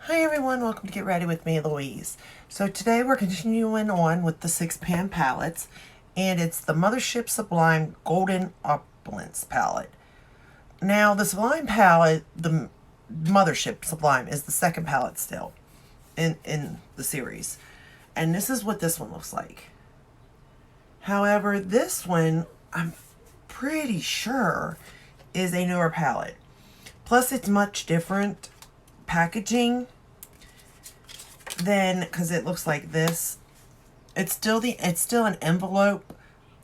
Hi everyone, welcome to Get Ready with me, Louise. So today we're continuing on with the 6-pan palettes, and it's the MTHRSHP Sublime Golden Opulence palette. Now the Sublime palette, the MTHRSHP Sublime, is the second palette still in the series. And this is what this one looks like. However, this one, I'm pretty sure, is a newer palette. Plus it's much different packaging than, because it looks like this. It's still an envelope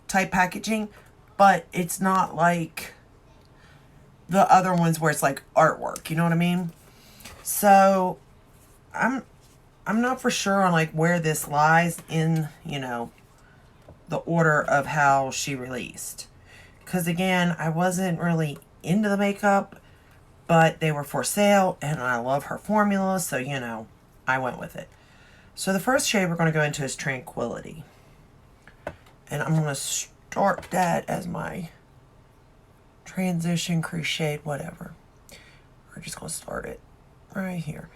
type packaging, but it's not like the other ones where it's like artwork, you know what I mean? So I'm not for sure on like where this lies in, you know, the order of how she released. Because again, I wasn't really into the makeup, but they were for sale and I love her formula, so you know, I went with it. So the first shade we're going to go into is Tranquility. And I'm going to start that as my transition, crease shade, whatever. We're just going to start it right here.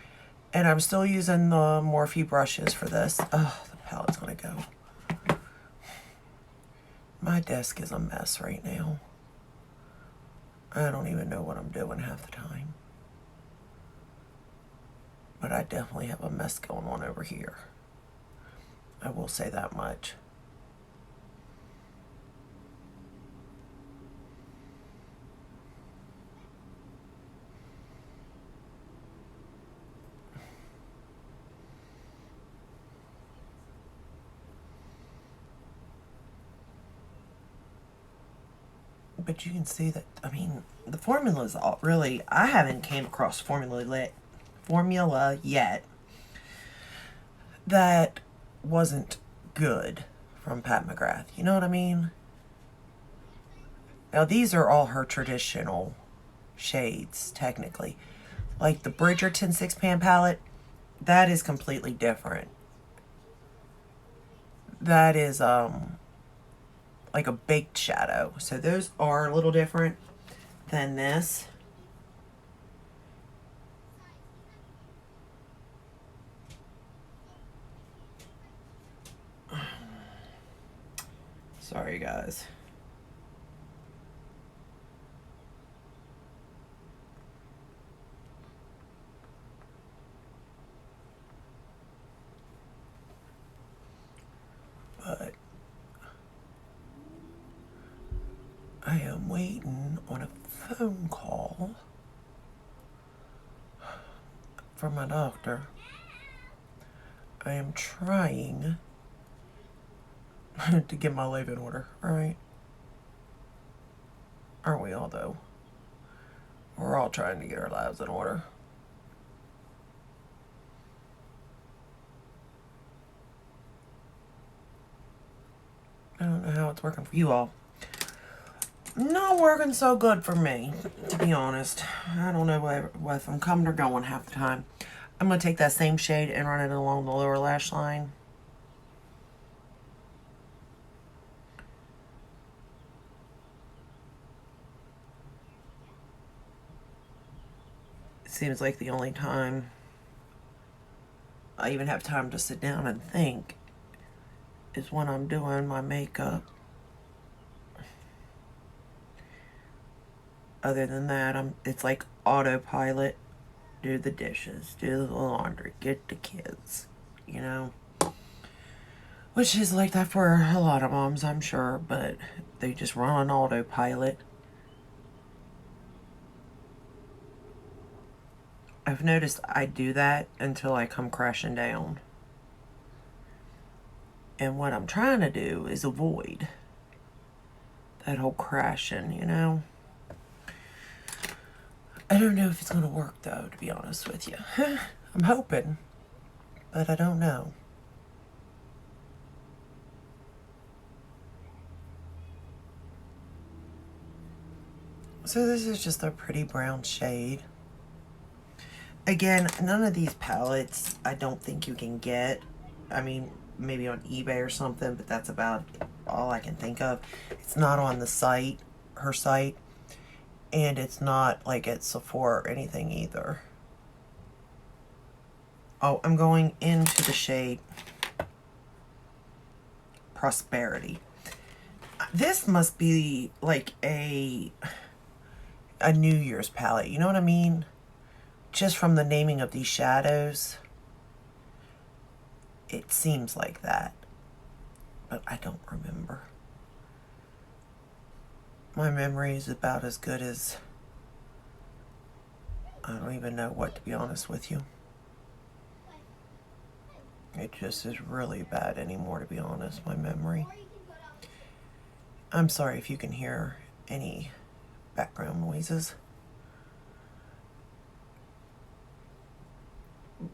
And I'm still using the Morphe brushes for this. Oh, the palette's going to go. My desk is a mess right now. I don't even know what I'm doing half the time. But I definitely have a mess going on over here. I will say that much. But you can see that, I mean, the formula is all really, I haven't came across formula yet that wasn't good from Pat McGrath. You know what I mean? Now these are all her traditional shades, technically. Like the Bridgerton 6-pan palette, that is completely different. That is like a baked shadow. So those are a little different than this. Sorry, guys. But I am waiting on a phone call from my doctor. I am trying to get my life in order, alright? Aren't we all, though? We're all trying to get our lives in order. I don't know how it's working for you all. Not working so good for me, to be honest. I don't know if I'm coming or going half the time. I'm going to take that same shade and run it along the lower lash line. It seems like the only time I even have time to sit down and think is when I'm doing my makeup. Other than that, it's like autopilot. Do the dishes, do the laundry, get the kids, you know? Which is like that for a lot of moms, I'm sure, but they just run on autopilot. I've noticed I do that until I come crashing down. And what I'm trying to do is avoid that whole crashing, you know? I don't know if it's going to work, though, to be honest with you. I'm hoping, but I don't know. So this is just a pretty brown shade. Again, none of these palettes I don't think you can get. I mean, maybe on eBay or something, but that's about all I can think of. It's not on the site, her site. And it's not like at Sephora or anything either. Oh, I'm going into the shade Prosperity. This must be like a New Year's palette, you know what I mean? Just from the naming of these shadows, it seems like that, but I don't remember. My memory is about as good as, I don't even know what, to be honest with you. It just is really bad anymore, to be honest, my memory. I'm sorry if you can hear any background noises.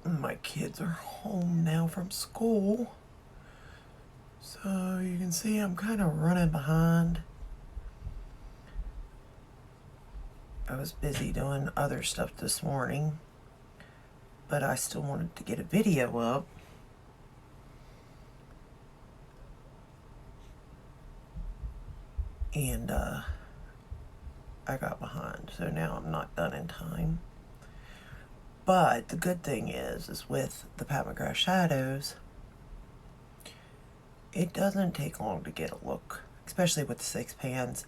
My kids are home now from school, so you can see I'm kind of running behind. I was busy doing other stuff this morning, but I still wanted to get a video up. And I got behind, so now I'm not done in time. But the good thing is with the Pat McGrath shadows, it doesn't take long to get a look, especially with the 6 pans,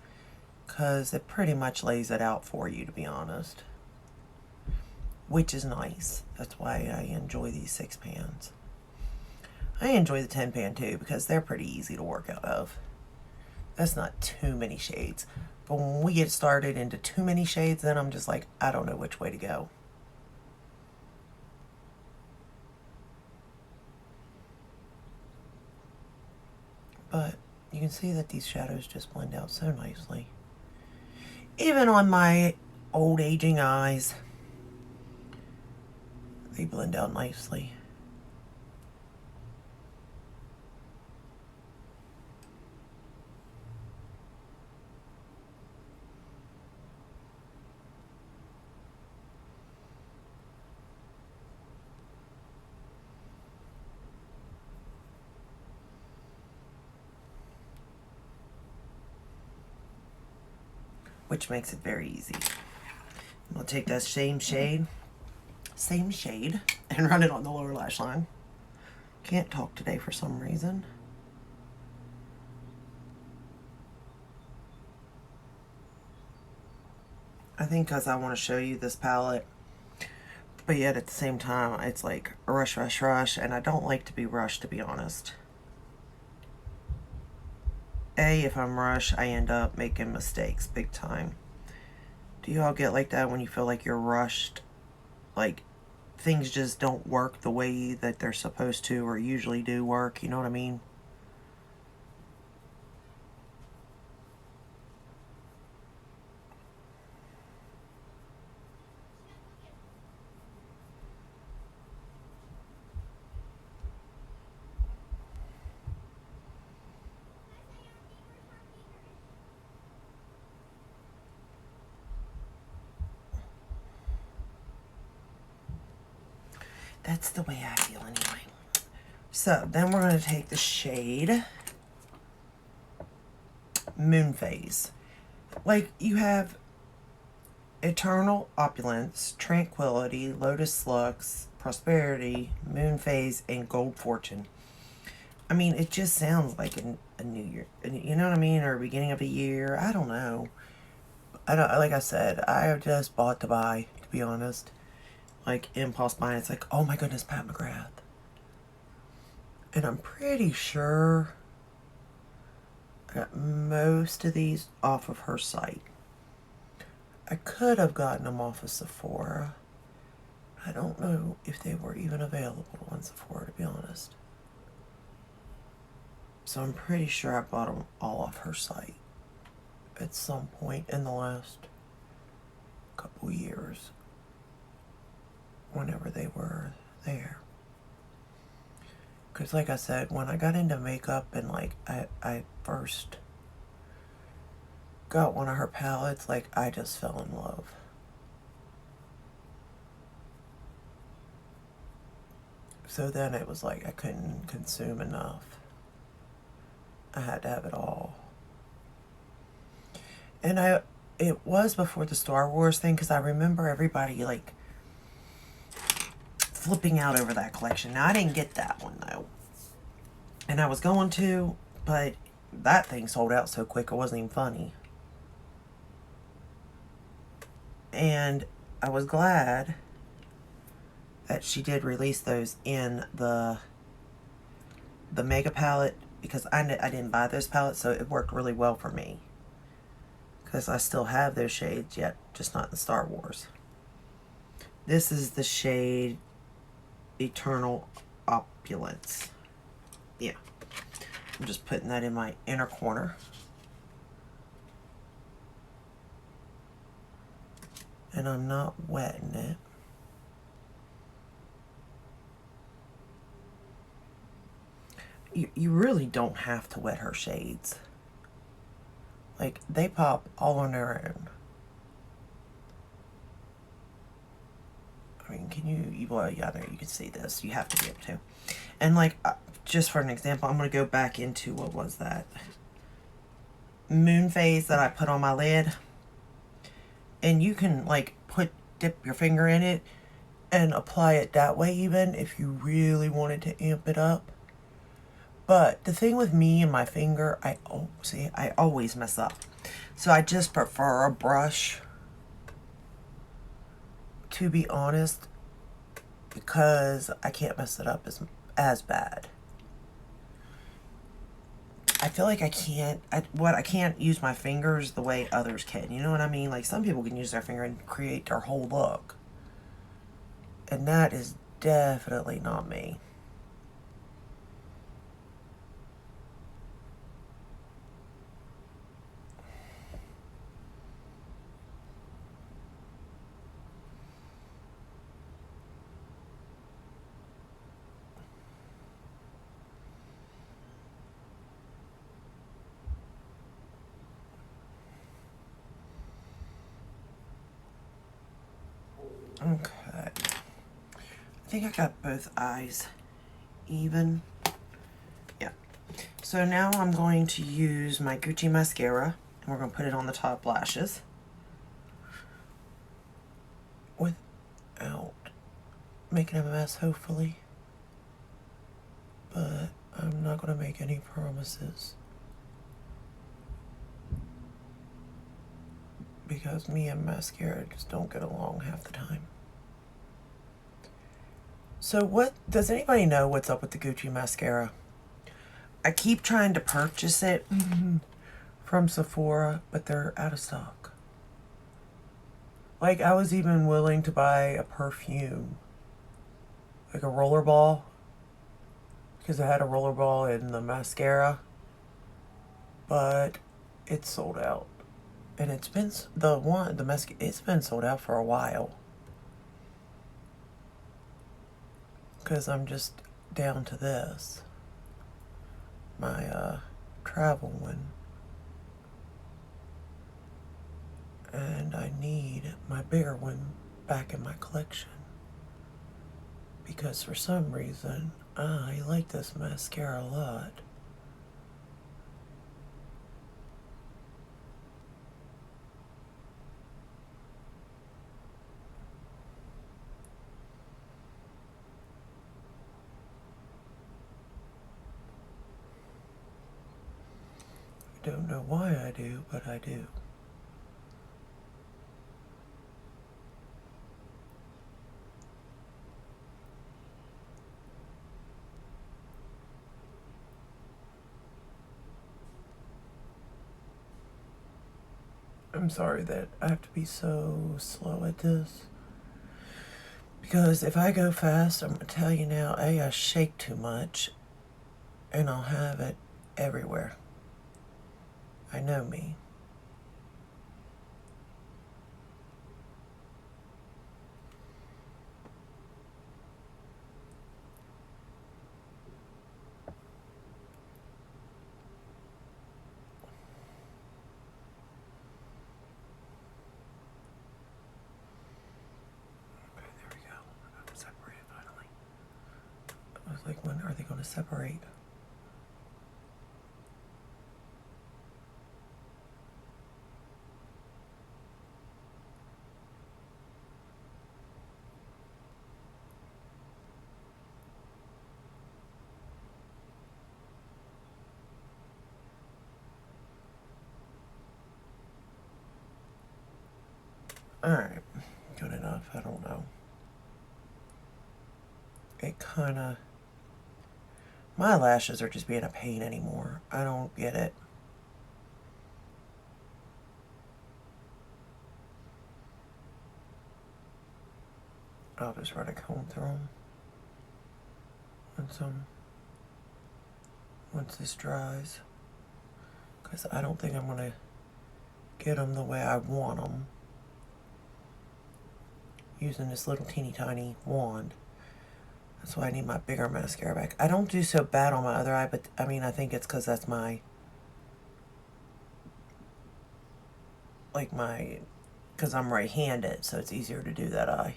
because it pretty much lays it out for you, to be honest, which is nice. That's why I enjoy these 6 pans. I enjoy the 10 pan too, because they're pretty easy to work out of. That's not too many shades, but when we get started into too many shades, then I'm just like, I don't know which way to go. But you can see that these shadows just blend out so nicely. Even on my old aging eyes, they blend out nicely. Which makes it very easy. We'll take that same shade, and run it on the lower lash line. Can't talk today for some reason. I think because I want to show you this palette, but yet at the same time, it's like a rush, rush, rush, and I don't like to be rushed, to be honest. If I'm rushed, I end up making mistakes big time. Do you all get like that when you feel like you're rushed? Like things just don't work the way that they're supposed to or usually do work, you know what I mean? That's the way I feel anyway. So then we're going to take the shade Moon Phase. Like you have Eternal Opulence, Tranquility, Lotus Lux, Prosperity, Moon Phase, and Gold Fortune. I mean, it just sounds like a new year. You know what I mean? Or beginning of a year. I don't know. I don't, like I said, I just bought to buy, to be honest. Like impulse buying. It's like, oh my goodness, Pat McGrath. And I'm pretty sure I got most of these off of her site. I could have gotten them off of Sephora. I don't know if they were even available on Sephora, to be honest. So I'm pretty sure I bought them all off her site at some point in the last couple years, whenever they were there. Because like I said, when I got into makeup and like I first got one of her palettes, like I just fell in love. So then it was like I couldn't consume enough. I had to have it all. And it was before the Star Wars thing, because I remember everybody like flipping out over that collection. Now, I didn't get that one, though. And I was going to, but that thing sold out so quick it wasn't even funny. And I was glad that she did release those in the Mega palette, because I didn't buy those palettes, so it worked really well for me. Because I still have those shades yet, just not in Star Wars. This is the shade Eternal Opulence. Yeah. I'm just putting that in my inner corner. And I'm not wetting it. You really don't have to wet her shades. Like, they pop all on their own. I mean, can you, well, yeah, there, you can see this. You have to be able to. And, like, just for an example, I'm going to go back into, what was that? Moon Phase that I put on my lid. And you can, like, dip your finger in it and apply it that way even if you really wanted to amp it up. But the thing with me and my finger, I always mess up. So I just prefer a brush, to be honest, because I can't mess it up as bad. I feel like I can't use my fingers the way others can. You know what I mean? Like, some people can use their finger and create their whole look. And that is definitely not me. Okay. I think I got both eyes even. Yeah. So now I'm going to use my Gucci mascara, and we're going to put it on the top lashes without making a mess, hopefully. But I'm not going to make any promises, because me and mascara just don't get along half the time. So does anybody know what's up with the Gucci mascara? I keep trying to purchase it from Sephora, but they're out of stock. Like, I was even willing to buy a perfume, like a rollerball, because I had a rollerball in the mascara, but it's sold out. And it's been, it's been sold out for a while. Because I'm just down to this. My travel one. And I need my bigger one back in my collection. Because for some reason, I like this mascara a lot. I don't know why I do, but I do. I'm sorry that I have to be so slow at this. Because if I go fast, I'm going to tell you now, I shake too much, and I'll have it everywhere. I know me. Okay, there we go. I got it separated finally. I was like, when are they going to separate? Alright, good enough. I don't know. It kind of... My lashes are just being a pain anymore. I don't get it. I'll just run a comb through them. Once this dries. Because I don't think I'm going to get them the way I want them. Using this little teeny tiny wand. That's why I need my bigger mascara back. I don't do so bad on my other eye, but I mean, I think it's because that's my... because I'm right-handed, so it's easier to do that eye.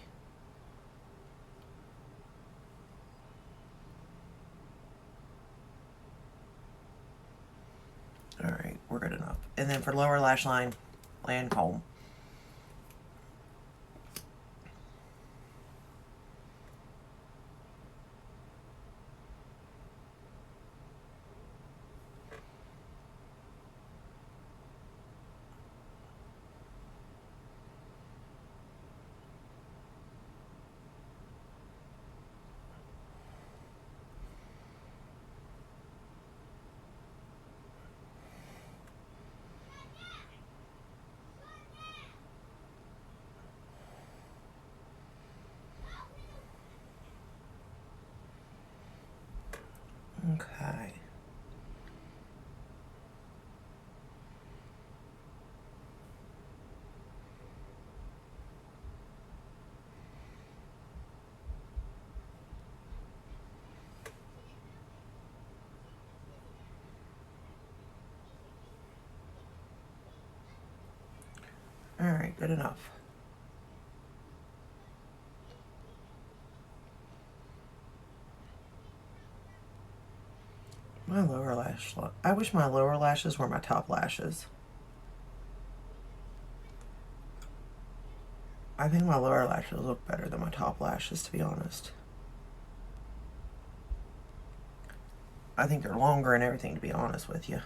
Alright, we're good enough. And then for lower lash line, land comb. Okay. Alright, good enough. My lower lash look. I wish my lower lashes were my top lashes. I think my lower lashes look better than my top lashes, to be honest. I think they're longer and everything, to be honest with you.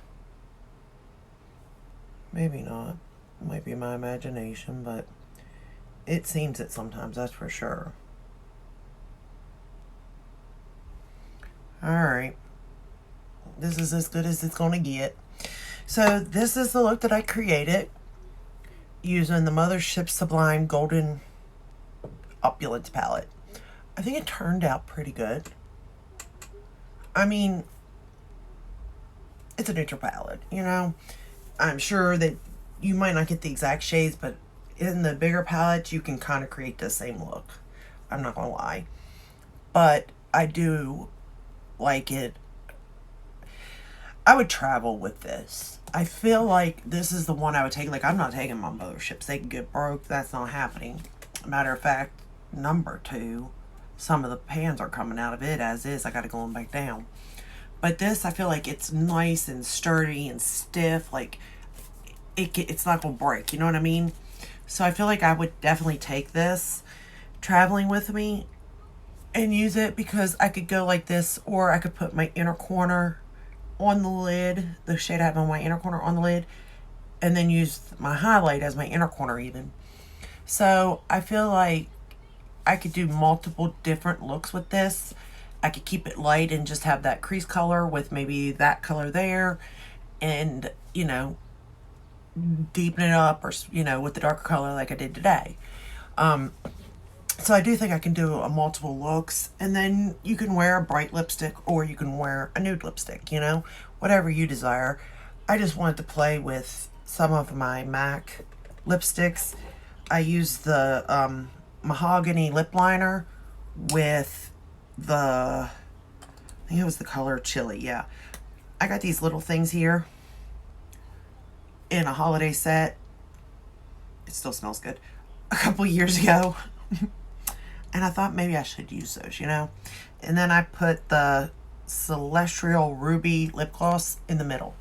Maybe not. Might be my imagination, but it seems it sometimes, that's for sure. Alright. This is as good as it's going to get. So this is the look that I created using the MTHRSHP Sublime Golden Opulence palette. I think it turned out pretty good. I mean, it's a neutral palette, you know. I'm sure that you might not get the exact shades, but in the bigger palettes, you can kind of create the same look. I'm not going to lie. But I do like it. I would travel with this. I feel like this is the one I would take. Like, I'm not taking my MTHRSHPs. They can get broke. That's not happening. Matter of fact, number 2, some of the pans are coming out of it as is. I got to go them back down. But this, I feel like it's nice and sturdy and stiff. Like, it's not going to break. You know what I mean? So I feel like I would definitely take this traveling with me and use it, because I could go like this, or I could put my inner corner on the lid, the shade I have on my inner corner on the lid, and then use my highlight as my inner corner even. So I feel like I could do multiple different looks with this. I could keep it light and just have that crease color with maybe that color there, and, you know, deepen it up, or, you know, with the darker color like I did today. So I do think I can do a multiple looks, and then you can wear a bright lipstick or you can wear a nude lipstick, you know, whatever you desire. I just wanted to play with some of my MAC lipsticks. I used the mahogany lip liner with the, I think it was the color Chili, yeah. I got these little things here in a holiday set. It still smells good. A couple years ago. And I thought maybe I should use those, you know. And then I put the Celestial Ruby lip gloss in the middle.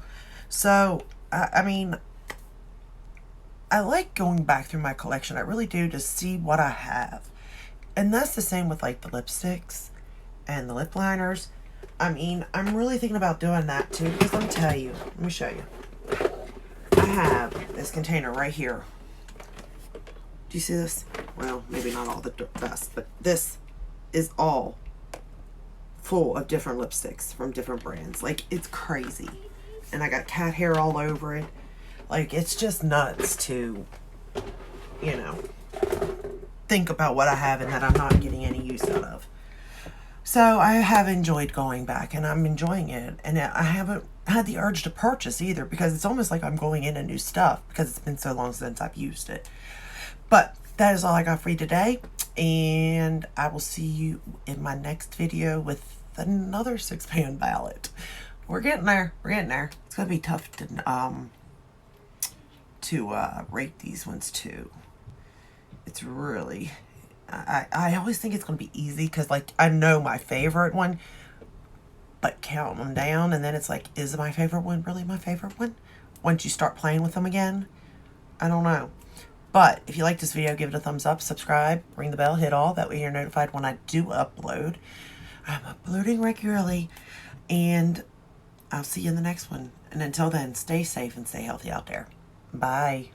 So, I mean, I like going back through my collection. I really do, to see what I have. And that's the same with like the lipsticks and the lip liners. I mean, I'm really thinking about doing that too, because let me tell you, let me show you. I have this container right here. Do you see this? Well, maybe not all the best, but this is all full of different lipsticks from different brands. Like, it's crazy. And I got cat hair all over it. Like, it's just nuts to, you know, think about what I have and that I'm not getting any use out of. So I have enjoyed going back, and I'm enjoying it. And I haven't had the urge to purchase either, because it's almost like I'm going into new stuff because it's been so long since I've used it. But that is all I got for you today, and I will see you in my next video with another 6-pan palette. We're getting there. We're getting there. It's gonna be tough to rate these ones too. It's really, I always think it's gonna be easy because, like, I know my favorite one, but count them down, and then it's like, is my favorite one really my favorite one once you start playing with them again? I don't know. But if you like this video, give it a thumbs up, subscribe, ring the bell, hit all. That way you're notified when I do upload. I'm uploading regularly, and I'll see you in the next one. And until then, stay safe and stay healthy out there. Bye.